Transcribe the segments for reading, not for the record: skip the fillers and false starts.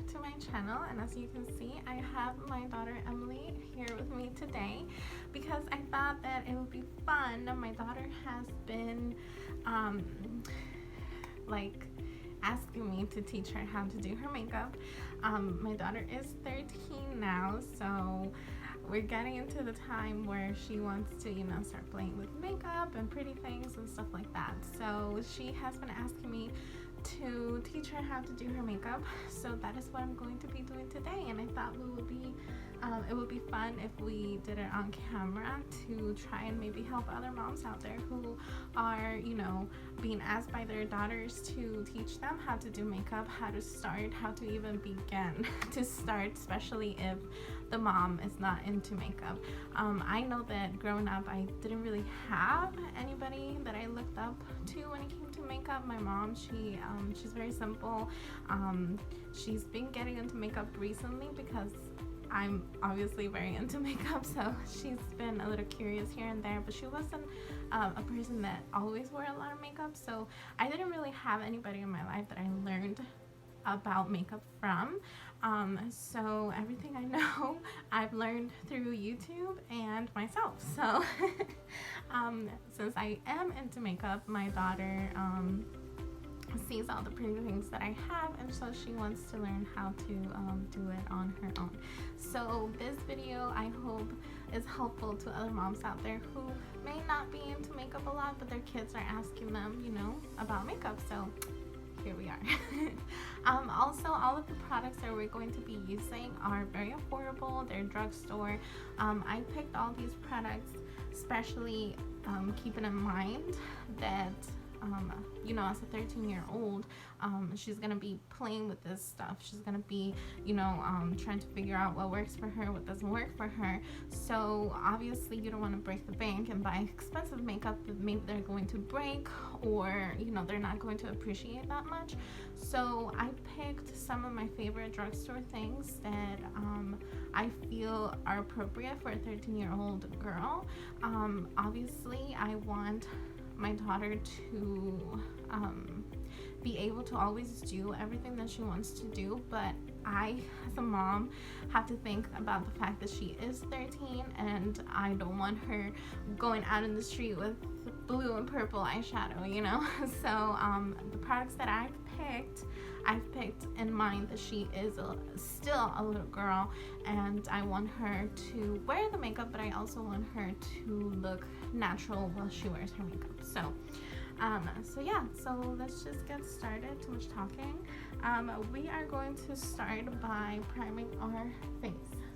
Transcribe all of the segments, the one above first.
back to my channel, and as you can see, I have my daughter Emily here with me today because I thought that it would be fun. My daughter has been like asking me to teach her how to do her makeup. My daughter is 13 now, so we're getting into the time where she wants to, start playing with makeup and pretty things and stuff like that. So she has been asking me to teach her how to do her makeup, so that is what I'm going to be doing today. And I thought it would be fun if we did it on camera to try and maybe help other moms out there who are being asked by their daughters to teach them how to do makeup, how to start, how to even begin to start, especially if the mom is not into makeup. I know that growing up I didn't really have anybody that I looked up to when it came to makeup. My mom, she's very simple. She's been getting into makeup recently because I'm obviously very into makeup, so she's been a little curious here and there, but she wasn't a person that always wore a lot of makeup, so I didn't really have anybody in my life that I learned about makeup from. So everything I know I've learned through YouTube and myself. So since I am into makeup, my daughter sees all the pretty things that I have, and so she wants to learn how to do it on her own. So this video, I hope, is helpful to other moms out there who may not be into makeup a lot, but their kids are asking them, about makeup. So here we are. Also, all of the products that we're going to be using are very affordable. They're drugstore. I picked all these products especially keeping in mind that as a 13-year-old, she's gonna be playing with this stuff. She's gonna be, trying to figure out what works for her, what doesn't work for her. So obviously you don't want to break the bank and buy expensive makeup that maybe they're going to break, or they're not going to appreciate that much. So I picked some of my favorite drugstore things that I feel are appropriate for a 13-year-old girl. Obviously I want my daughter to be able to always do everything that she wants to do, but I, as a mom, have to think about the fact that she is 13 and I don't want her going out in the street with blue and purple eyeshadow, So the products that I've picked in mind that she is still a little girl, and I want her to wear the makeup, but I also want her to look natural while she wears her makeup. So let's just get started. Too much talking. We are going to start by priming our face.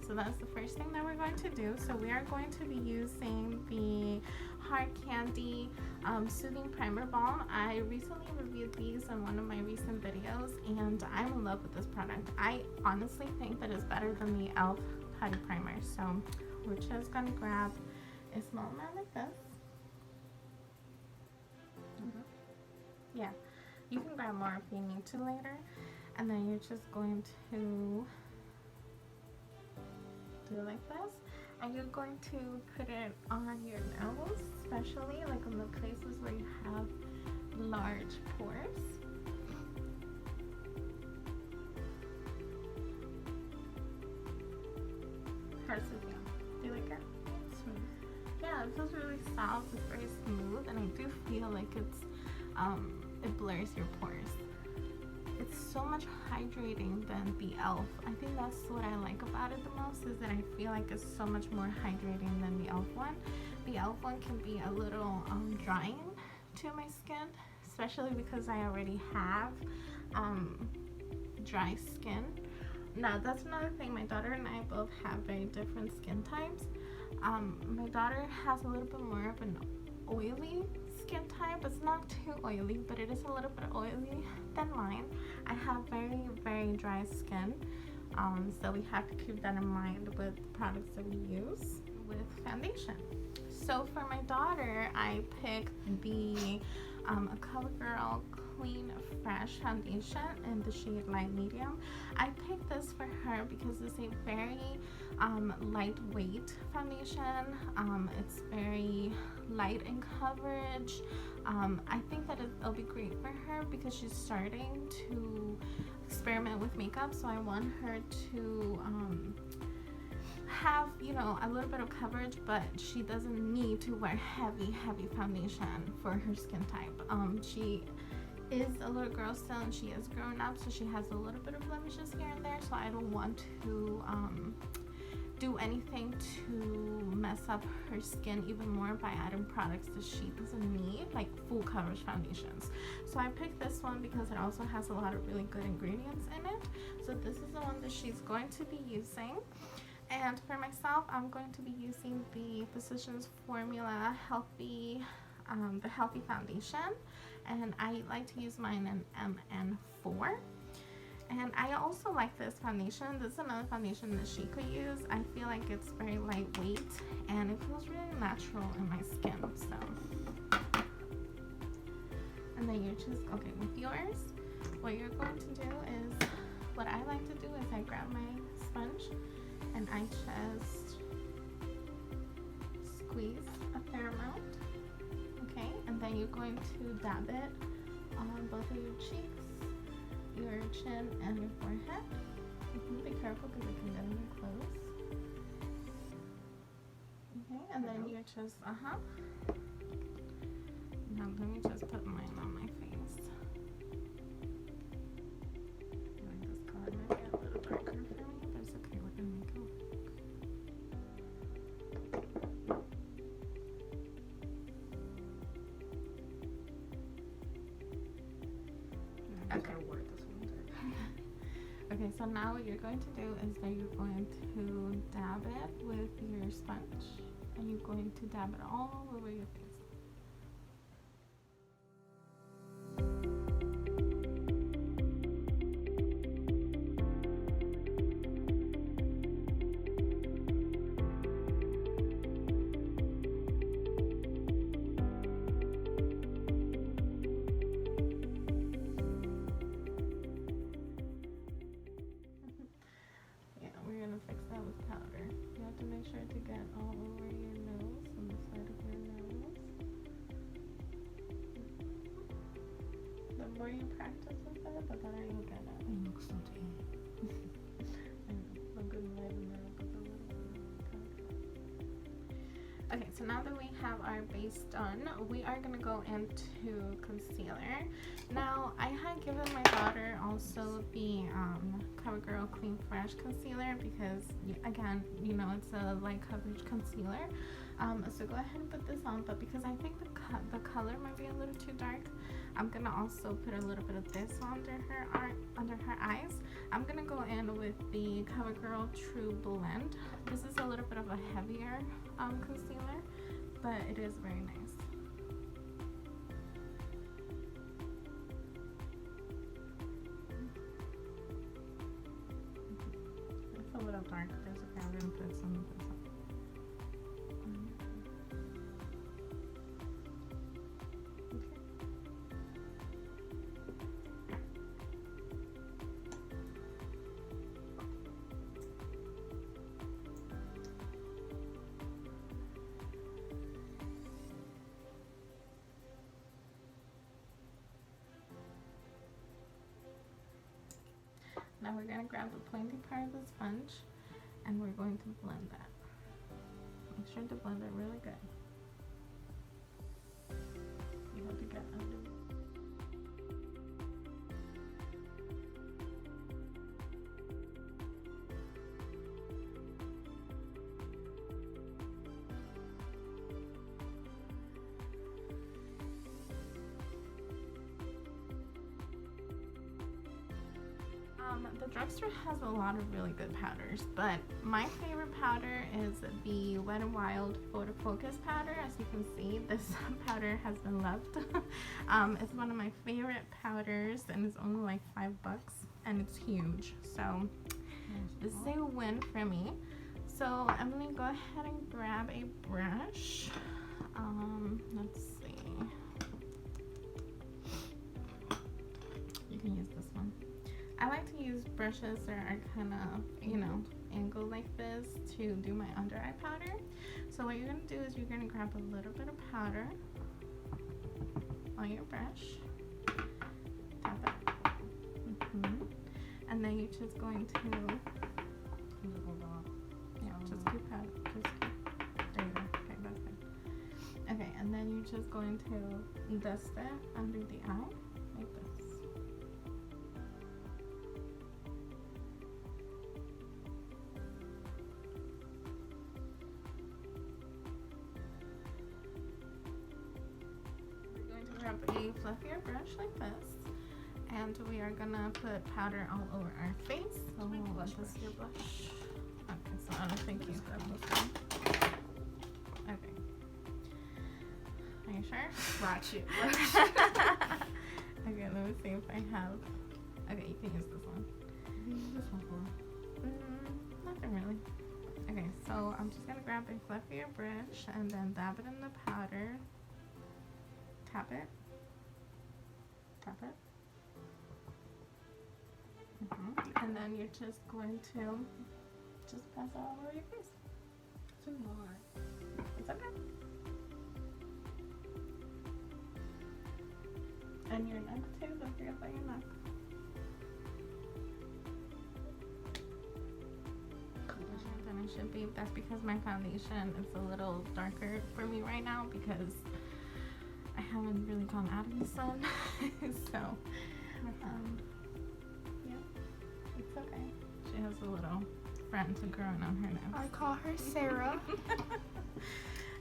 So that's the first thing that we're going to do. So we are going to be using the Hard Candy Soothing Primer Balm. I recently reviewed these in one of my recent videos, and I'm in love with this product. I honestly think that it's better than the e.l.f. Putty Primer. So we're just going to grab a small amount like this. Yeah, you can grab more if you need to later, and then you're just going to do it like this, and you're going to put it on your nose, especially like on the places where you have large pores. How's it feel? Do you like it? Smooth. Yeah, it feels really soft. It's very smooth, and I do feel like it blurs your pores. It's so much hydrating than the e.l.f. I think that's what I like about it the most, is that I feel like it's so much more hydrating than the e.l.f. one. The e.l.f. one can be a little drying to my skin, especially because I already have dry skin. Now that's another thing, my daughter and I both have very different skin types. My daughter has a little bit more of an oily skin type. It's not too oily, but it is a little bit oily than mine. I have very, very dry skin, so we have to keep that in mind with the products that we use with foundation. So for my daughter, I picked the CoverGirl Clean Fresh foundation in the shade Light Medium. I picked this for her because it's a very lightweight foundation. It's very light in coverage. I think that it'll be great for her because she's starting to experiment with makeup, so I want her to have, you know, a little bit of coverage, but she doesn't need to wear heavy foundation for her skin type. She is a little girl still, and she is grown up, so she has a little bit of blemishes here and there, so I don't want to do anything to mess up her skin even more by adding products that she doesn't need, like full coverage foundations. So I picked this one because it also has a lot of really good ingredients in it. So this is the one that she's going to be using. And for myself, I'm going to be using the Physicians Formula Healthy, the Healthy Foundation, and I like to use mine in MN4. And I also like this foundation. This is another foundation that she could use. I feel like it's very lightweight and it feels really natural in my skin. So, and then you just, okay, with yours, what you're going to do is, what I like to do is I grab my sponge and I just squeeze a fair amount, okay? And then you're going to dab it on both of your cheeks, your chin, and your forehead. Be careful because it can get in your clothes. Okay, and then you're just, Now let me just put mine on my face. I like this color might be a little darker for me, but it's okay, we're gonna make it work. Okay. Okay, so now what you're going to do is that you're going to dab it with your sponge, and you're going to dab it all over your face. Fix that with powder. You have to make sure to get all over your nose, on the side of your nose. The more you practice with it, the better you'll get it. It looks so tan. I know. I'm good in lighten that up with a little bit of powder. Okay, so now that we have our base done, we are going to go into concealer. Now, I had given my daughter also the CoverGirl Clean Fresh concealer because, again, you know, it's a light coverage concealer. So go ahead and put this on, but because I think the color might be a little too dark, I'm gonna also put a little bit of this under her eyes. I'm gonna go in with the CoverGirl True Blend. This is a little bit of a heavier concealer, but it is very nice. It's a little dark. There's okay. I'm gonna put some of this on. Now we're going to grab the pointy part of the sponge and we're going to blend that. Make sure to blend it really good. You have to get under. The drugstore has a lot of really good powders, but my favorite powder is the Wet n Wild Photo Focus powder. As you can see, this powder has been left. It's one of my favorite powders, and it's only like $5, and it's huge. So this is a win for me. So I'm gonna go ahead and grab a brush. Let's see. can use this one. I like to use brushes that are kind of, you know, angled like this to do my under eye powder. So what you're going to do is you're going to grab a little bit of powder on your brush. Tap it. And then you're just going to, yeah, just keep powder. There you go. Okay, that's good. Okay, and then you're just going to dust it under the eye like this. Grab a fluffier brush like this, and we are gonna put powder all over our face. So this is your blush. Okay, so I don't think you grab this one. Okay. Are you sure? Watch it. Okay, let me see if I have. Okay, you can use this one. This one for? Nothing really. Okay, so I'm just gonna grab a fluffier brush and then dab it in the powder. Tap it. Tap it. And then you're just going to just pass it all over your face. Too hard. It's okay. And your neck too. Don't forget about your neck. Than it should be. That's because my foundation is a little darker for me right now because I haven't really gone out in the sun. So, yeah, it's okay. She has a little friend growing on her nose. I call her Sarah.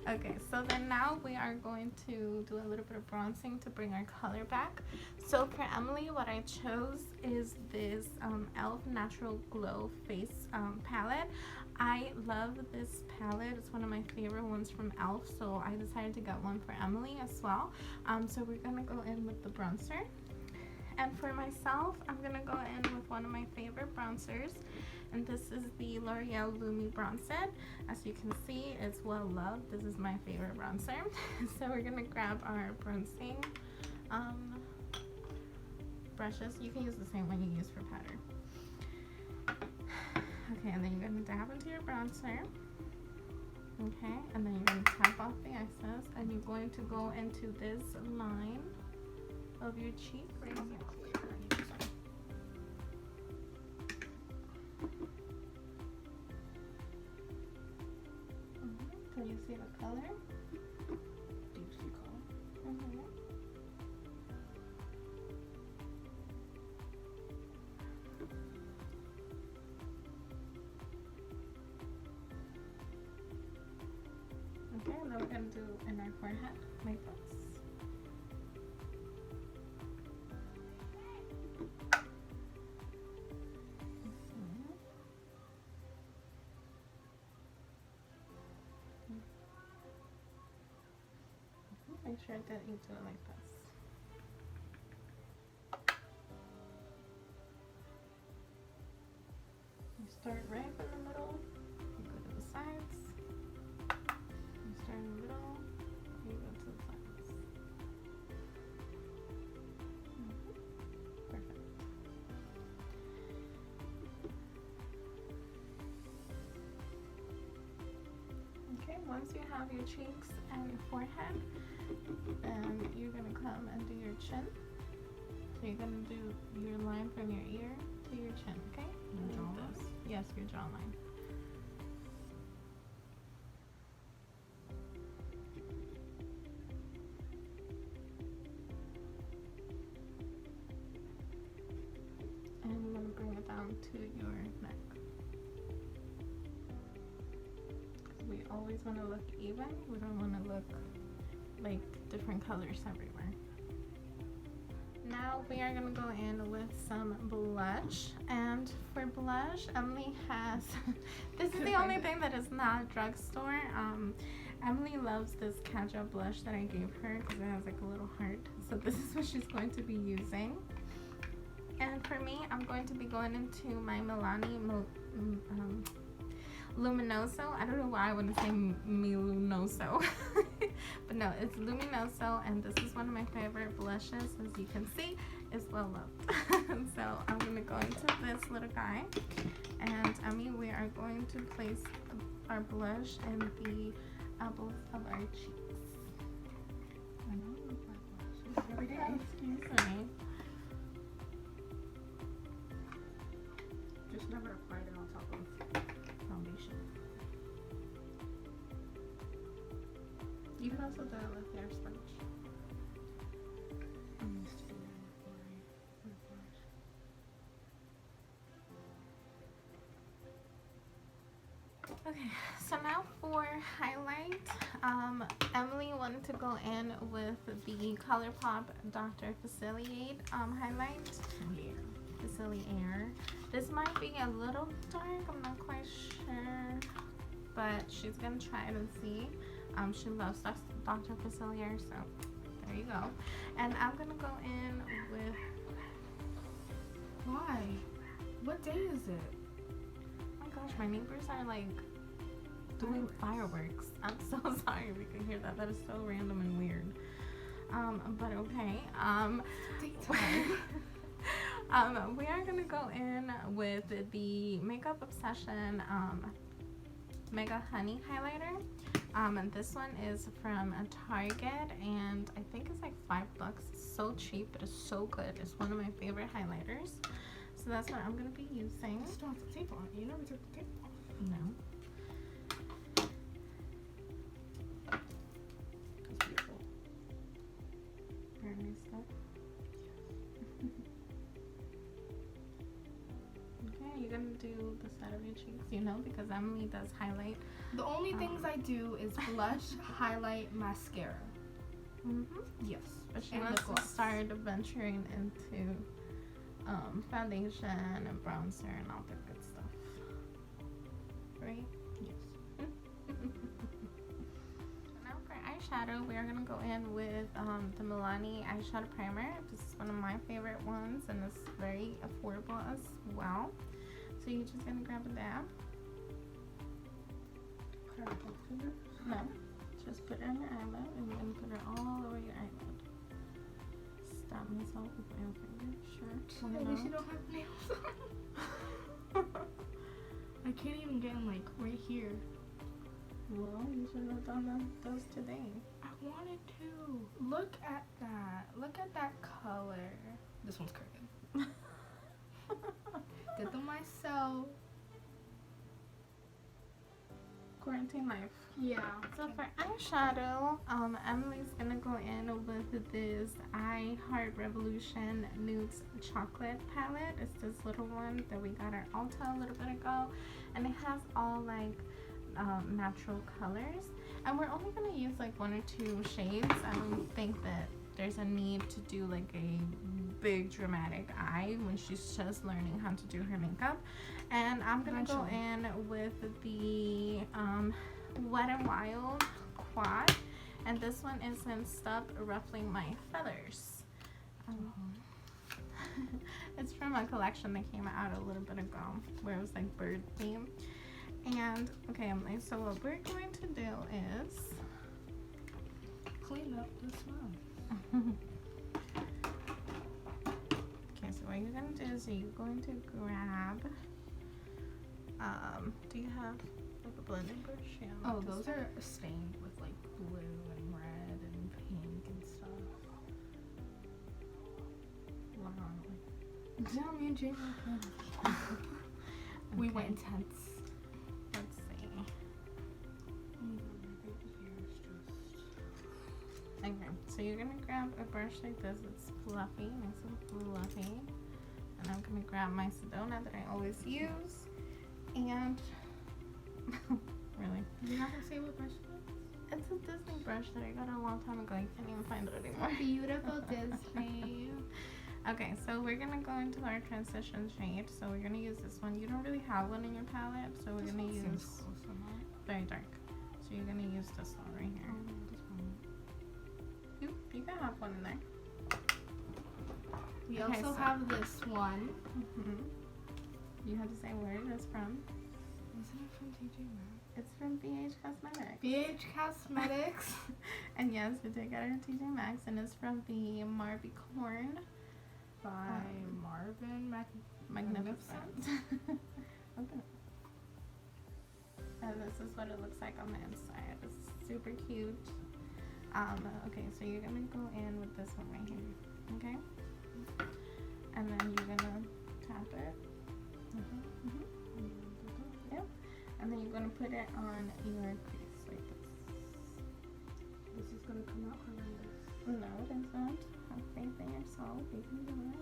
Okay, so then now we are going to do a little bit of bronzing to bring our color back. So for Emily, what I chose is this e.l.f. Natural Glow Face palette. I love this palette. It's one of my favorite ones from e.l.f. So I decided to get one for Emily as well. So we're gonna go in with the bronzer. And for myself, I'm gonna go in with one of my favorite bronzers. And this is the L'Oreal Lumi Bronzer. As you can see, it's well loved. This is my favorite bronzer. So we're gonna grab our bronzing brushes. You can use the same one you use for powder. Okay, and then you're gonna dab into your bronzer. Okay, and then you're gonna tap off the excess, and you're going to go into this line of your cheek right here. So you see the color? Deep sea color. Okay, and then we're going to do in our forehead like this. Make sure that you do it like this. You start right in the middle, you go to the sides. You start in the middle, you go to the sides. Perfect. Okay, once you have your cheeks and your forehead, then you're going to come and do your chin. So you're going to do your line from your ear to your chin, okay? Your jawline? Yes, your jawline. And I'm going to bring it down to your neck. We always want to look even. We don't want to look like different colors everywhere. Now we are going to go in with some blush, and for blush, Emily has this is the only thing that is not drugstore. Emily loves this Kaja blush that I gave her because it has like a little heart, so this is what she's going to be using. And for me, I'm going to be going into my Milani Luminoso. I don't know why I want to say Miluminoso. But no, it's Luminoso, and this is one of my favorite blushes. As you can see, is well loved. So I'm gonna go into this little guy, and we are going to place our blush in the apples of our cheeks. I know you apply blush every day. Excuse me. Just never applied it on top of foundation. You can also do it with hair sponge. I'm used to doing it with my blush. Okay, so now for highlight, Emily wanted to go in with the ColourPop Dr. Faciliate highlight. Yeah. Faciliator. This might be a little dark, I'm not quite sure, but she's gonna try it and see. She loves Dr. Faciliator, so there you go. And I'm gonna go in with. Why? What day is it? Oh my gosh, my neighbors are like doing fireworks. I'm so sorry if you can hear that. That is so random and weird. But okay. Daytime. We are gonna go in with the Makeup Obsession Mega Honey Highlighter. And this one is from a Target, and I think it's like $5. It's so cheap, but it's so good. It's one of my favorite highlighters. So that's what I'm gonna be using. I still have the tape on. You never took the tape off. No. It's beautiful. Very nice stuff. Okay, you're gonna do the side of your cheeks, because Emily does highlight. The only things I do is blush, highlight, mascara. Yes. But she And wants lip to gloss. start venturing into foundation and bronzer and all that good stuff. Right? Yes. Now for eyeshadow, we are going to go in with the Milani eyeshadow primer. This is one of my favorite ones, and it's very affordable as well. So you're just going to grab a dab. Put it on both fingers. No, just put it on your eyelid, and you're going to put it all over your eyelid. Stop myself with my own finger. Sure. At least you don't have nails on. I can't even get them like right here. Well, you should have done those today. I wanted to. Look at that. Look at that color. This one's crooked. Did them myself. Quarantine life. Yeah. So for eyeshadow, Emily's gonna go in with this I Heart Revolution Nudes Chocolate palette. It's this little one that we got at Ulta a little bit ago, and it has all like natural colors. And we're only gonna use like 1 or 2 shades. I don't think that there's a need to do like a big dramatic eye when she's just learning how to do her makeup. And I'm gonna go in with the Wet n Wild Quad, and this one is in Stop Ruffling My Feathers. It's from a collection that came out a little bit ago where it was like bird theme. And okay, Emily, so what we're going to do is Clean up this one. okay, so what you're gonna do is you're going to grab do you have like a blending brush? Yeah, Oh, like those this are stained with like blue and red and pink and stuff. one. Yeah, me and Jane we went Okay. intense. Let's see. Okay, so you're gonna grab a brush like this. It's fluffy, nice and fluffy. And I'm gonna grab my Sedona that I always use. And really, You're not gonna say what brush it it's a Disney brush that I got a long time ago. You can't even find it anymore. is? Beautiful Disney. Okay, so we're gonna go into our transition shade. So we're gonna use this one. You don't really have one in your palette, so we're gonna use very dark. So you're gonna use this one right here. You can have one in there. We Okay, also so- have this one. You have to say where it is from. Isn't it from TJ Maxx? It's from BH Cosmetics. BH Cosmetics. And yes, we did get it at TJ Maxx, and it's from the Marby Corn by Marvin Magnificent. Okay. And this is what it looks like on the inside. It's super cute. Okay, so you're gonna go in with this one right here. Okay? And then you're gonna tap it. Yep. And then you're gonna put it on your crease like this. This is gonna come out horrendous. No, it isn't. Have faith in yourself. You can do it.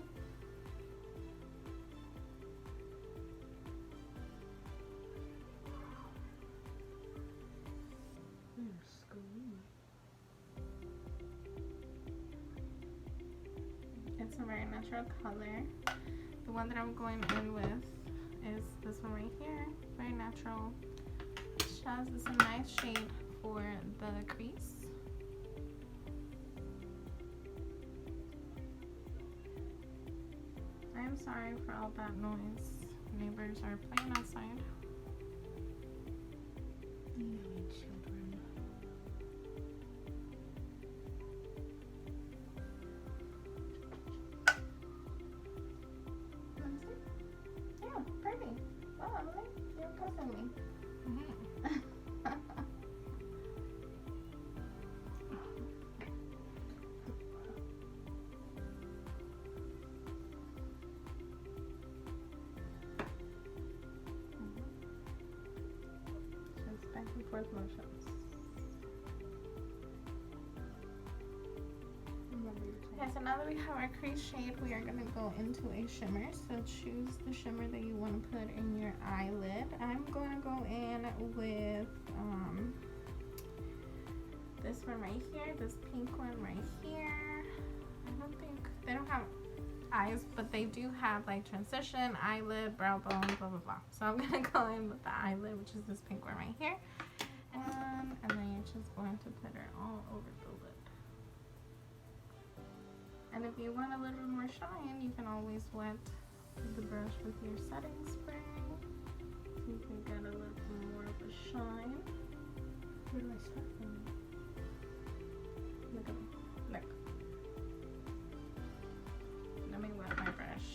It's a very natural color. The one that I'm going in with is this one right here. Very natural. It's a nice shade for the crease. I am sorry for all that noise. Neighbors are playing outside. Yelling children. Yeah, pretty. Wow, Emily, you're impressing me. Just back and forth motions. Okay, so now that we have our crease shade, we are going to go into a shimmer. So choose the shimmer that you want to put in your eyelid. I'm going to go in with this one right here, this pink one right here. I don't think, they don't have eyes, but they do have like transition, eyelid, brow bone, blah, blah, blah. So I'm going to go in with the eyelid, which is this pink one right here. And then you're just going to put it all over the lid. And if you want a little bit more shine, you can always wet the brush with your setting spray. So you can get a little more of a shine. Where do I start from? Look at me. Look. Let me wet my brush.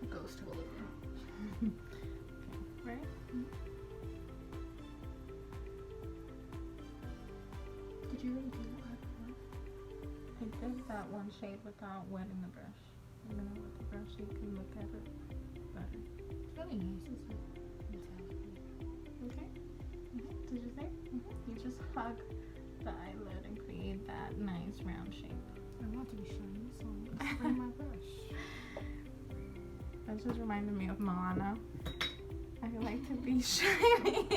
Goes to a little. Okay, right? Did you really do that before? I did that one shade without wetting the brush. I'm gonna wet the brush so you can look at it better. It's really nice, isn't it? Okay? Did you say? You just hug the eyelid and create that nice round shape. I want to be shiny, so I'm gonna spray my brush. That just reminded me of Moana. I like to be shiny.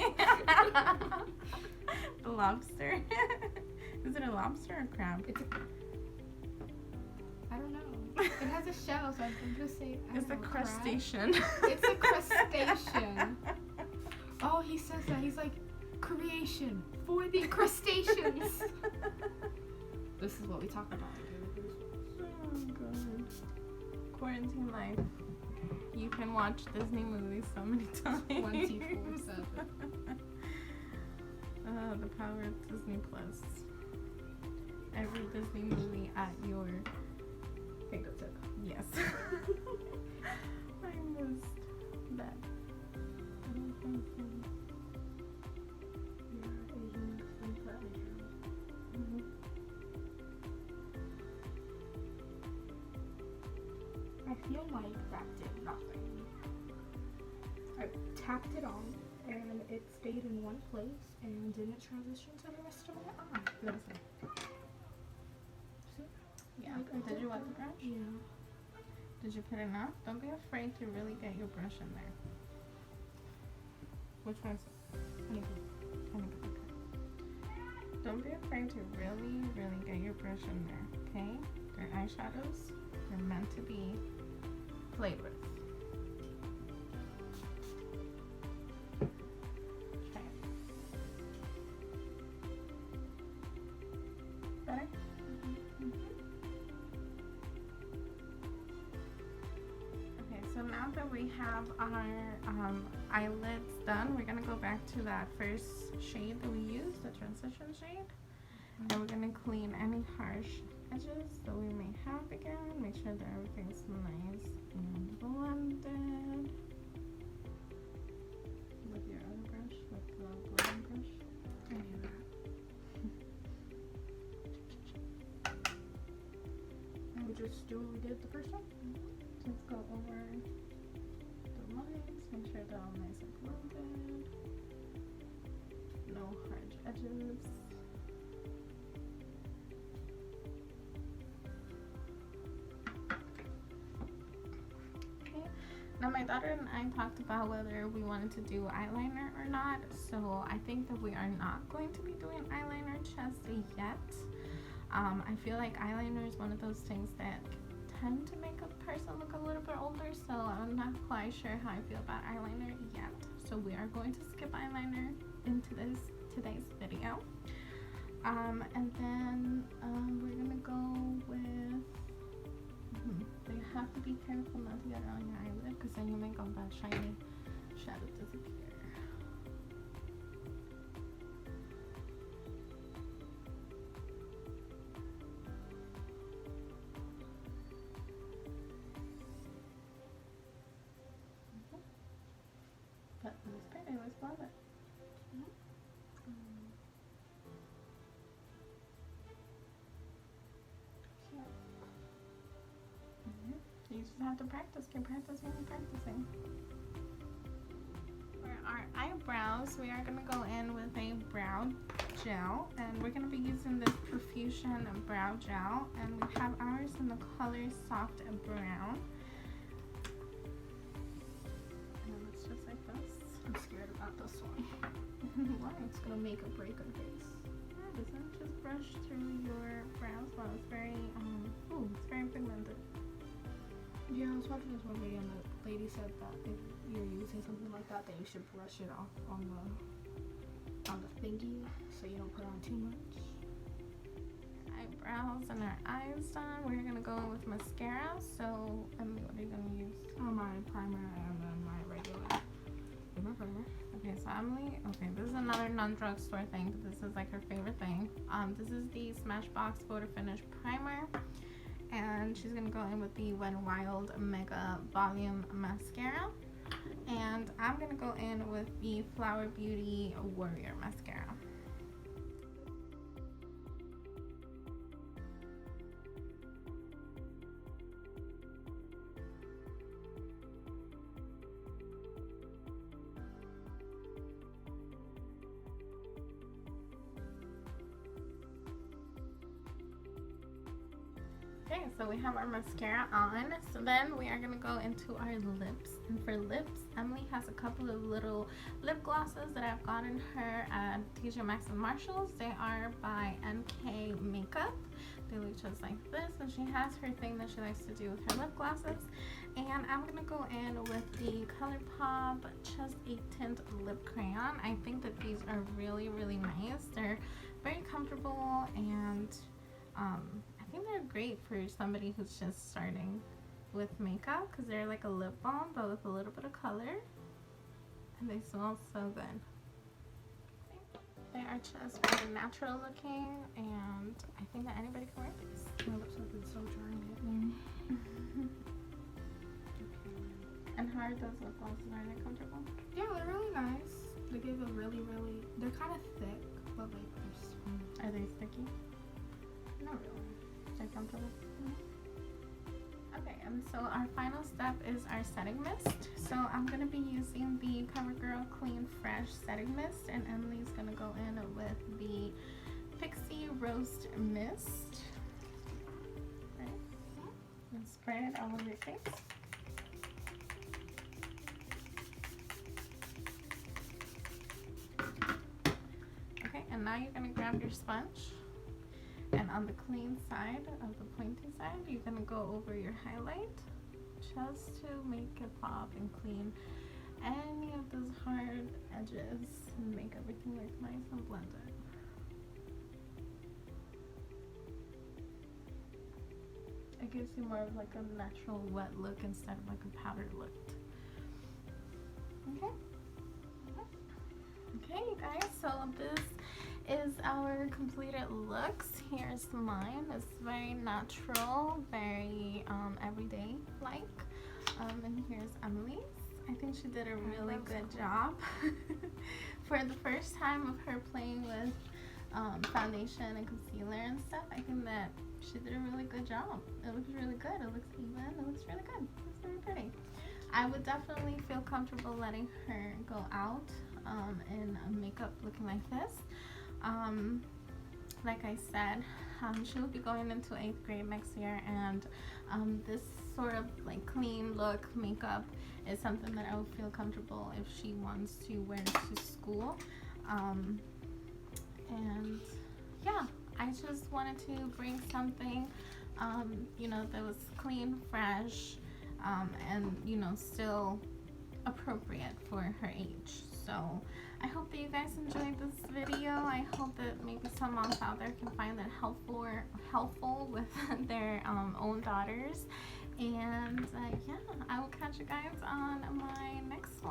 The lobster. Is it a lobster or crab? I don't know. It has a shell, so I'm just saying. It's a crustacean. It's a crustacean. Oh, he says that. He's like, creation for the crustaceans. This is what we talk about. Oh, God. Quarantine life. You can watch Disney movies so many times. 24/7. The power of Disney Plus. Every Disney movie at your Fingertip. yes. I missed that. I feel like that did nothing. I tapped it on and it stayed in one place and didn't transition to the rest of my eye. Listen. Yeah. Did you wet the brush? Yeah. Did you put enough? Don't be afraid to really get your brush in there. Which one's Anything. Don't be afraid to really, really get your brush in there, okay? They're eyeshadows. They're meant to be played with. Okay. Better? Okay, so now that we have our eyelids done, we're gonna go back to that first shade that we used, the transition shade. And we're gonna clean any harsh edges that we may have again. Make sure that everything's nice and blended. With your other brush, with the blending brush. I knew that. And we just do what we did the first time? Just go over the lines, make sure they're all nice and blended. No harsh edges. Now my daughter and I talked about whether we wanted to do eyeliner or not, so I think that we are not going to be doing eyeliner just yet. I feel like eyeliner is one of those things that tend to make a person look a little bit older, so I'm not quite sure how I feel about eyeliner yet. So we are going to skip eyeliner into today's video. And then we're gonna go with you have to be careful not to get it on your eyelid, because then you make all that shiny shadow disappear. But when it's pretty, let's love it. You just have to practice, keep practicing and practicing. For our eyebrows, we are going to go in with a brow gel, and we're going to be using this Profusion brow gel, and we have ours in the color soft brown. And it looks just like this. I'm scared about this one. Why? It's gonna make or break our face. Yeah, doesn't just brush through your brows. Well, it's very, it's very pigmented. Yeah, I was watching this one video and the lady said that if you're using something like that, then you should brush it off on the thingy so you don't put on too much. Eyebrows and our eyes done. We're gonna go in with mascara. So, Emily, what are you gonna use? My primer and then my regular. My primer. Okay, so Emily, this is another non-drugstore thing, but this is like her favorite thing. This is the Smashbox Photo Finish Primer. And she's gonna go in with the Wet n Wild Mega Volume Mascara. And I'm gonna go in with the Flower Beauty Warrior Mascara. Okay, so we have our mascara on. So then we are going to go into our lips. And for lips, Emily has a couple of little lip glosses that I've gotten her at TJ Maxx and Marshalls. They are by NK Makeup. They look just like this. And she has her thing that she likes to do with her lip glosses. And I'm going to go in with the ColourPop Just a Tint Lip Crayon. I think that these are really, really nice. They're very comfortable, and I think they're great for somebody who's just starting with makeup, because they're like a lip balm but with a little bit of color, and they smell so good. They are just very natural looking, and I think that anybody can wear these. My lips have been so dry lately. And how are those lip glosses? Are they comfortable? Yeah, they're really nice. They give a they're kind of thick, but like they're smooth. Are they sticky? Not really. They're comfortable? Okay, and so our final step is our setting mist. So I'm going to be using the CoverGirl Clean Fresh Setting Mist, and Emily's going to go in with the Pixie Roast Mist. Right. And spray it all over your face. Okay, and now you're going to grab your sponge. And on the clean side, of the pointy side, you're going to go over your highlight just to make it pop and clean any of those hard edges and make everything look nice and blended. It gives you more of like a natural wet look instead of like a powdered look. Okay. Okay, you guys, so this is our completed looks. Here's mine. It's very natural, very everyday like. And here's Emily's. I think she did a really good job. For the first time of her playing with foundation and concealer and stuff, I think that she did a really good job. It looks really good. It looks even. It looks really good. It's very pretty. I would definitely feel comfortable letting her go out in makeup looking like this. Like I said, she will be going into 8th grade next year, and this sort of like clean look makeup is something that I would feel comfortable if she wants to wear to school. And yeah, I just wanted to bring something you know, that was clean, fresh, and you know, still appropriate for her age. So I hope that you guys enjoyed this video. I hope that maybe some moms out there can find that helpful with their own daughters. And yeah, I will catch you guys on my next